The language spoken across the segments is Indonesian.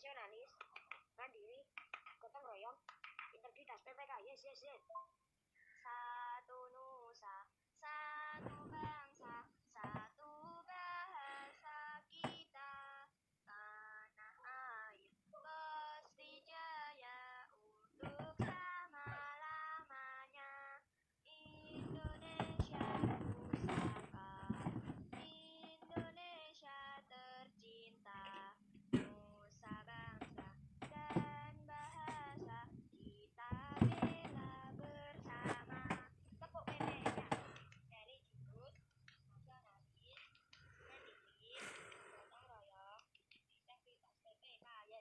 nasionalis, mandiri, gotong royong, integritas, PPK, yes. Satu nusa, satu bangsa, satu bahasa kita, tanah air pasti jaya untuk selama-lamanya. Indonesia pusaka, Indonesia tercinta, nusa bangsa dan bahasa kita bela bersama. Tepuk PP-nya. Religius, nasionalis, mandiri, gotong royong, integritas, PPK, yes.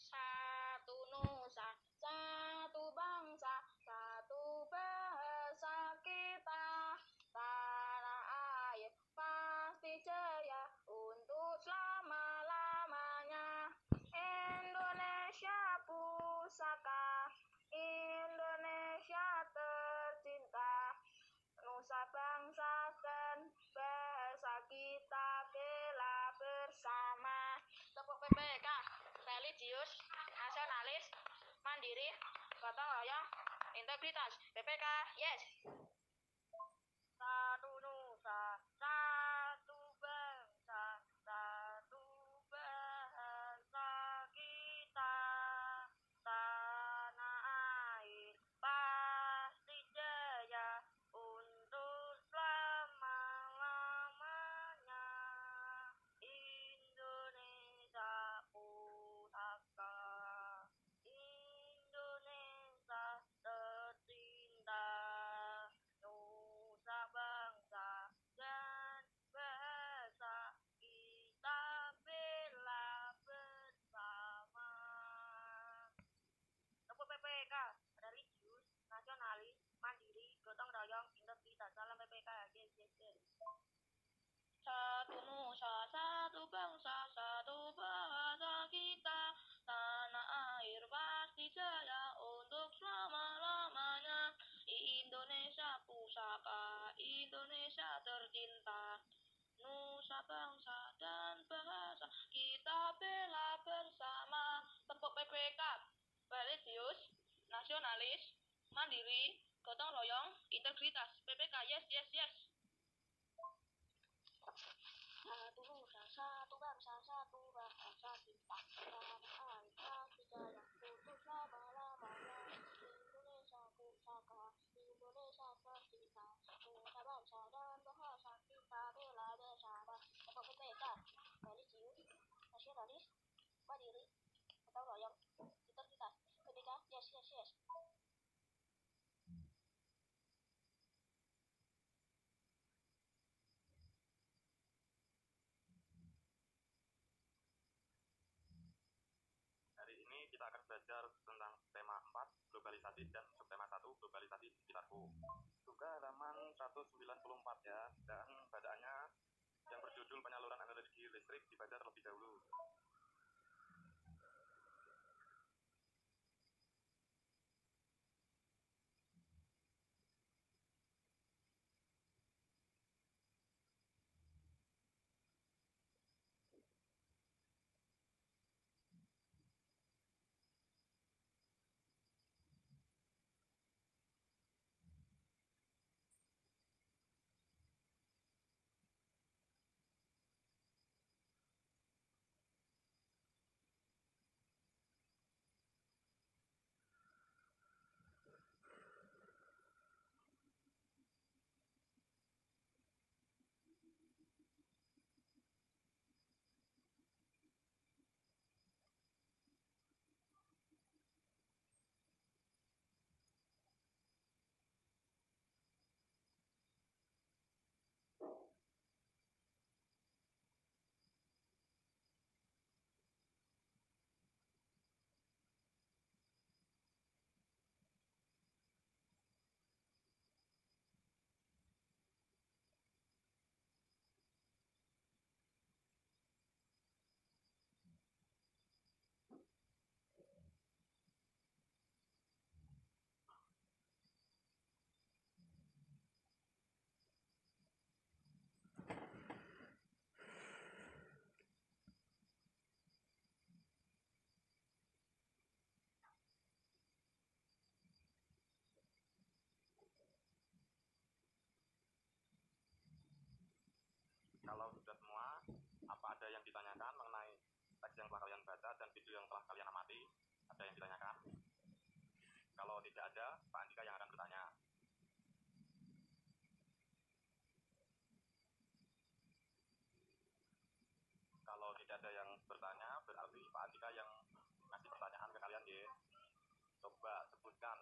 Satu nusa, satu bangsa, satu bahasa kita, tanah air pasti jaya untuk selama-lamanya. Indonesia pusaka, Indonesia tercinta, nusa bangsa dan bahasa kita bela bersama. Tepuk PPK. Religius, nasionalis, mandiri, gotong royong, integritas, PPK, yes. Satu nusa, satu bangsa, satu bahasa kita, tanah air pasti jaya untuk selama-lamanya. Indonesia pusaka, Indonesia tercinta, nusa bangsa dan bahasa kita bela bersama. Tepuk PPK. Religius, nasionalis, mandiri, gotong royong, integritas, salam PPK, yes. Satu nusa, satu bangsa, satu bahasa kita, tanah air pasti jaya untuk selama-lamanya. Indonesia pusaka, Indonesia tercinta, nusa bangsa dan bahasa kita bela bersama. Tepuk PPK. Religius, nasionalis, mandiri, gotong royong, integritas, PPK, yes. Satu nusa, satu bangsa, satu bahasa kita, tanah air pasti jaya untuk selama-lamanya. Indonesia pusaka, Indonesia tercinta, nusa bangsa dan bahasa kita bela bersama. Tepuk PPK. Religius, nasionalis, mandiri, gotong royong, integritas, PPK, yes. Hari ini kita akan belajar tentang tema 4, globalisasi, dan subtema 1, globalisasi di sekitarku. Buka halaman 194 ya, dan bacaannya yang berjudul penyaluran energi listrik dibaca terlebih dahulu. ada yang ditanyakan? Kalau tidak ada, Pak Andika yang akan bertanya. Kalau tidak ada yang bertanya, berarti Pak Andika yang ngasih pertanyaan ke kalian ya. Coba sebutkan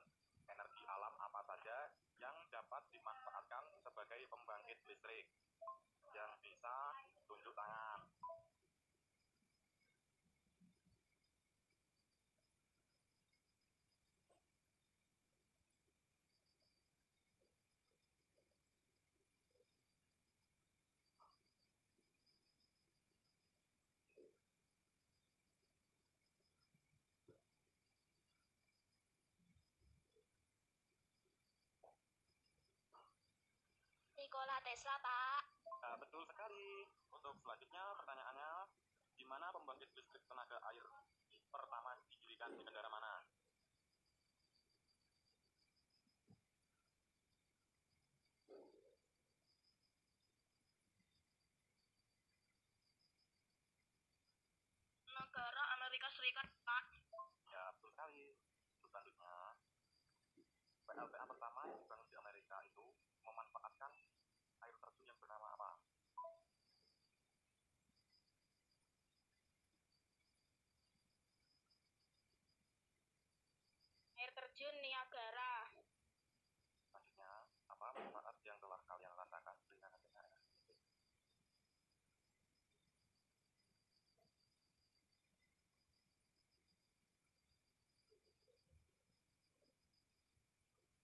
energi alam apa saja yang dapat dimanfaatkan sebagai pembangkit listrik. Yang bisa tunjuk tangan. Nikola Tesla, Pak. Nah, betul sekali. Untuk selanjutnya pertanyaannya, di mana pembangkit listrik tenaga air pertama didirikan di negara mana? Negara Amerika Serikat, Pak. Ya, betul sekali. Untuk selanjutnya, PLTA pertama yang dibangun di Amerika itu memanfaatkan air terjun yang bernama apa? Air terjun Niagara. Selanjutnya, apa manfaat yang telah kalian rasakan dengan adanya energi listrik?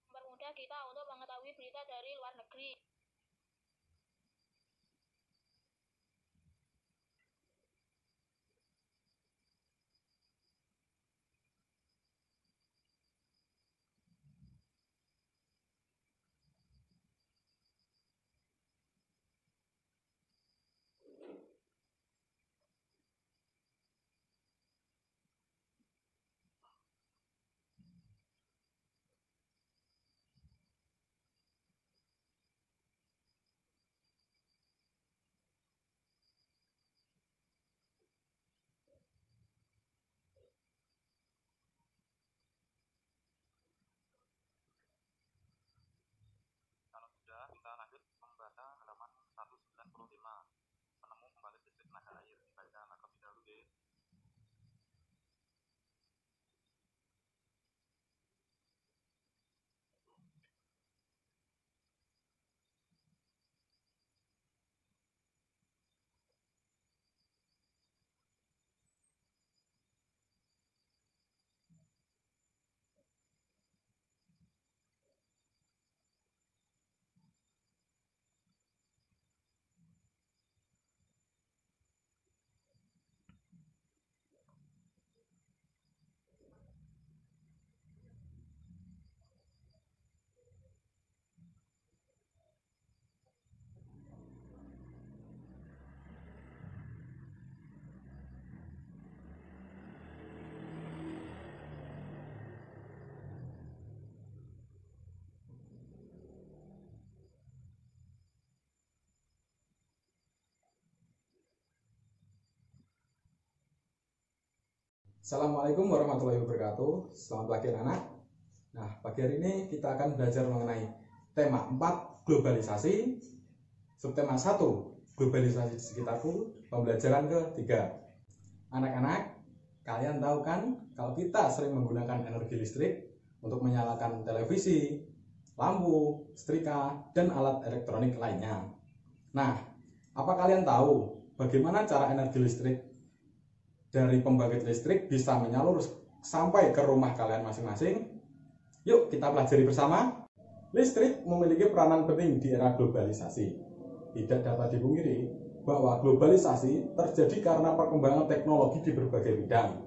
Mempermudah kita untuk mengetahui berita dari luar negeri. Kalau sudah, kita lanjut membaca halaman 195. Penemu pembangkit listrik tenaga air. Dibaca terlebih dahulu ya. Assalamualaikum warahmatullahi wabarakatuh. Selamat pagi anak-anak. Nah, pagi hari ini kita akan belajar mengenai tema 4 globalisasi, subtema 1 globalisasi di sekitarku, pembelajaran ketiga. Anak-anak, kalian tahu kan kalau kita sering menggunakan energi listrik untuk menyalakan televisi, lampu, setrika, dan alat elektronik lainnya. Nah, apa kalian tahu bagaimana cara energi listrik dari pembangkit listrik bisa menyalur sampai ke rumah kalian masing-masing? Yuk kita pelajari bersama. Listrik memiliki peranan penting di era globalisasi. Tidak dapat dipungkiri bahwa globalisasi terjadi karena perkembangan teknologi di berbagai bidang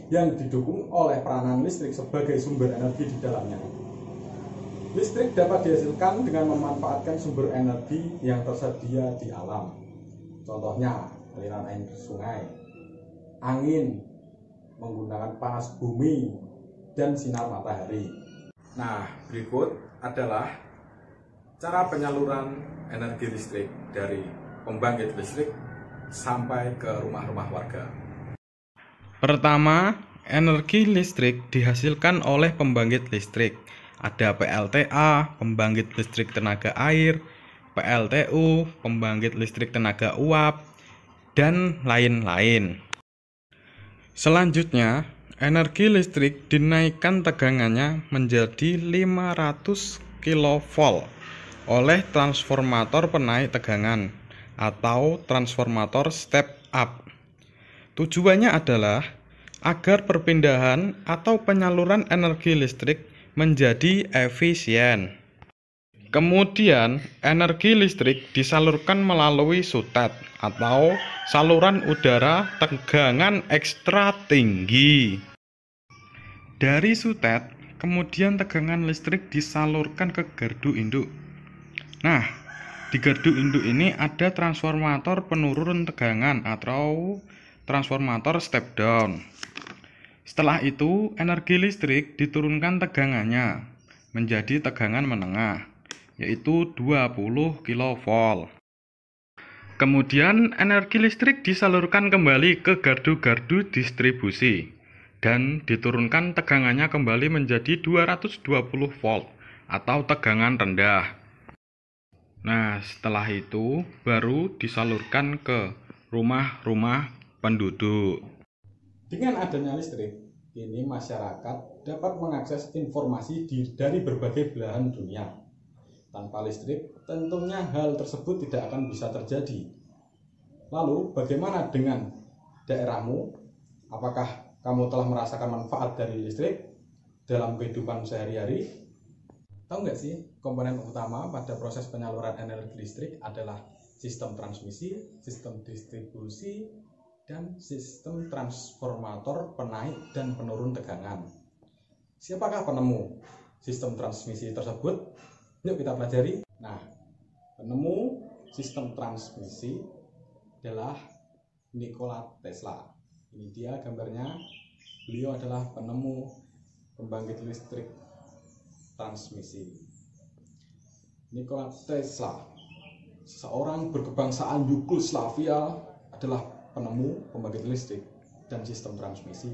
yang didukung oleh peranan listrik sebagai sumber energi di dalamnya. Listrik dapat dihasilkan dengan memanfaatkan sumber energi yang tersedia di alam. Contohnya aliran air sungai, angin, menggunakan panas bumi, dan sinar matahari. Nah, berikut adalah cara penyaluran energi listrik dari pembangkit listrik sampai ke rumah-rumah warga. Pertama, energi listrik dihasilkan oleh pembangkit listrik. Ada PLTA, pembangkit listrik tenaga air, PLTU, pembangkit listrik tenaga uap, dan lain-lain. Selanjutnya, energi listrik dinaikkan tegangannya menjadi 500 kV oleh transformator penaik tegangan atau transformator step up. Tujuannya adalah agar perpindahan atau penyaluran energi listrik menjadi efisien. Kemudian, energi listrik disalurkan melalui sutet atau saluran udara tegangan ekstra tinggi. Dari sutet, kemudian tegangan listrik disalurkan ke gardu induk. Nah, di gardu induk ini ada transformator penurun tegangan atau transformator step down. Setelah itu, energi listrik diturunkan tegangannya menjadi tegangan menengah, yaitu 20 kV. Kemudian, energi listrik disalurkan kembali ke gardu-gardu distribusi dan diturunkan tegangannya kembali menjadi 220 volt atau tegangan rendah. Nah, setelah itu baru disalurkan ke rumah-rumah penduduk. Dengan adanya listrik, kini masyarakat dapat mengakses informasi dari berbagai belahan dunia. Tanpa listrik, tentunya hal tersebut tidak akan bisa terjadi. Lalu, bagaimana dengan daerahmu? Apakah kamu telah merasakan manfaat dari listrik dalam kehidupan sehari-hari? Tahu nggak sih, komponen utama pada proses penyaluran energi listrik adalah sistem transmisi, sistem distribusi, dan sistem transformator penaik dan penurun tegangan. Siapakah penemu sistem transmisi tersebut? Yuk kita pelajari. Nah, penemu sistem transmisi adalah Nikola Tesla. Ini dia gambarnya. Beliau adalah penemu pembangkit listrik transmisi. Nikola Tesla, seorang berkebangsaan Yugoslavia, adalah penemu pembangkit listrik dan sistem transmisi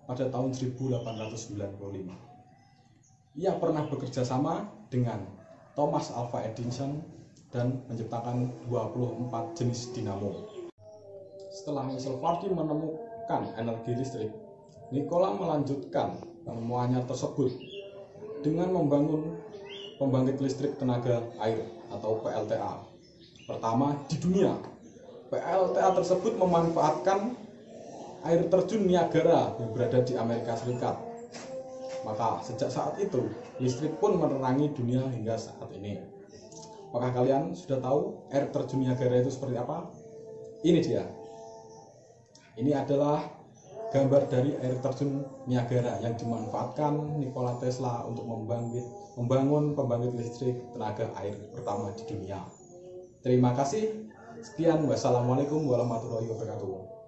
pada tahun 1895. Ia pernah bekerja sama dengan Thomas Alva Edison dan menciptakan 24 jenis dinamo. Setelah Michel Faraday menemukan energi listrik, Nikola melanjutkan penemuannya tersebut dengan membangun pembangkit listrik tenaga air atau PLTA pertama di dunia. PLTA tersebut memanfaatkan air terjun Niagara yang berada di Amerika Serikat. Maka sejak saat itu listrik pun menerangi dunia hingga saat ini. Apakah kalian sudah tahu air terjun Niagara itu seperti apa? Ini dia. Ini adalah gambar dari air terjun Niagara yang dimanfaatkan Nikola Tesla untuk membangun pembangkit listrik tenaga air pertama di dunia. Terima kasih. Sekian, wassalamualaikum warahmatullahi wabarakatuh.